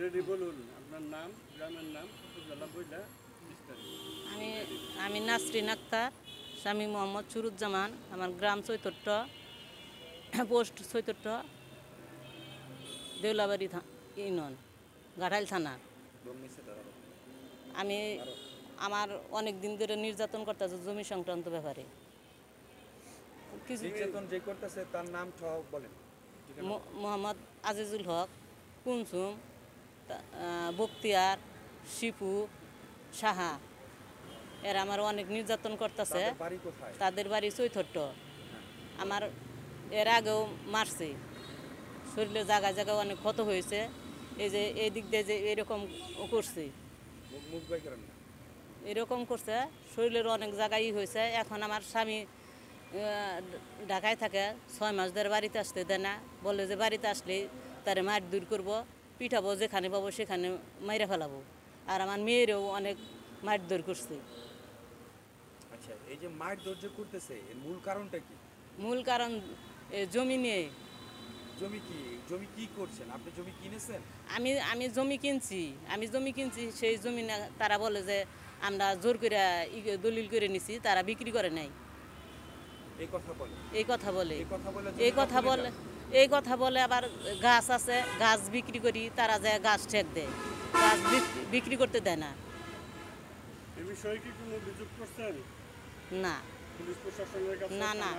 Already বলুন আপনার নাম, গ্রামের নাম, উপজেলা বইলা বিস্তারিত। আমি আমি নাসরিন আক্তার, স্বামী মোহাম্মদ সুরুজ্জামান, আমার গ্রাম চৈতট্ট, পোস্ট চৈতট্ট, দেউলাবাড়ি ইউনিয়ন, গাঠাইল থানা। আমি আমার অনেক দিন ধরে নির্যাতন করতেছে জমি সংক্রান্ত ব্যাপারে। কিছু নির্যাতন যে করতেছে তার নাম বলেন। মোহাম্মদ আজিজুল হক, কুনসুম, বখতিয়ার, শিপু, সাহা, এরা আমার অনেক নির্যাতন করতেছে। তাদের বাড়ি কোথায়? তাদের বাড়ি চৈতট্ট। আমার এর আগেও মারছে, শরীরে জায়গায় জায়গায় অনেক ক্ষত হয়েছে। এই যে এই দিক দিয়ে যে এরকম করছে, মুখ বাই করেন না। এরকম করছে, শরীরের অনেক জায়গায় হয়েছে। এখন আমার স্বামী ঢাকায় থাকে, 6 মাস ধরে বাড়িতে আসতে দেয় না। বলে যে বাড়িতে আসলে তারে মার দূর করবো, পিঠাবো, যেখানে পাবো সেখানে মাইরা ফেলাবো। আর আমার মেয়েরও অনেক মার দূর করছে। আচ্ছা, এই যে মার ধৈর্য করতেছে এর মূল কারণটা কি? মূল কারণ জমি নিয়ে। জমি কি করছেন আপনি? জমি কিনেছেন? আমি জমি কিনছি, সেই জমি না তারা বলে যে আমরা জোর করে দলিল করে নিছি, তারা বিক্রি করে নাই। এই কথা বলে এই কথা বলে আবার গাছ আছে, গাছ বিক্রি করি, তারা যায় গাছ ঠেক দেয়, গাছ বিক্রি করতে দেয় না। এ বিষয়ে কি কোনো অভিযোগ করছেন না পুলিশ প্রশাসনের কাছে? না না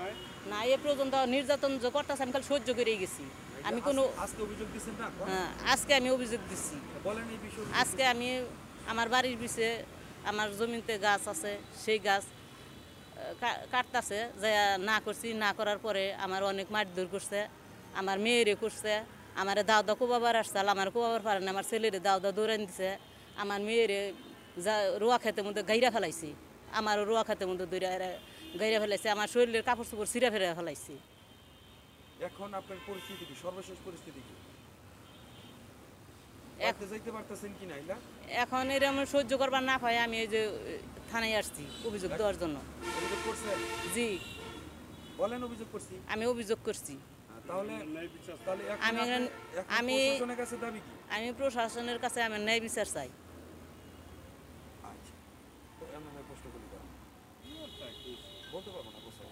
না, এ পর্যন্ত নির্যাতন যে করতেছে আমি খালি সহ্য করেই গেছি। আমি কোনো আজকে অভিযোগ দিচ্ছেন না? হ্যাঁ, আজকে আমি অভিযোগ দিচ্ছি। বলেন এই বিষয়ে। আজকে আমি আমার বাড়ির পিছে আমার জমিতে গাছ আছে, সেই গাছ কাটতেছে, যে না করছি, না করার পরে আমার অনেক মারধর করছে, আমার মেয়েরে করছে, আমার দাউদা কোবাবার আসছে, আমার কোবাবার পারে না, আমার ছেলেরে দাউদা দৌড়ান দিছে, আমার মেয়েরে যা রোয়া খেতে মধ্যে গাইরা ফেলাইছি, আমারও রোয়া খেতে মধ্যে গাইরা ফেলাইছে, আমার শরীরের কাপড় চোপড় ছিঁড়া ফেরা ফেলাইছি। এখন আপনার পরিস্থিতি কি, সর্বশেষ পরিস্থিতি কি? যাইতে পারতেছেন কি না? এখন এরকম সহ্য করবার না পাই আমি এই যে থানায় আসছি অভিযোগ দেওয়ার জন্য। অভিযোগ করছেন? জি, বলেন অভিযোগ করছি। আমি অভিযোগ করছি। তাহলে আমি প্রশাসনের কাছে দাবি কি? আমি প্রশাসনের কাছে আমার ন্যায় বিচার চাই। আচ্ছা, তো এমন প্রশ্ন করি বলতে পারবো না, বুঝছে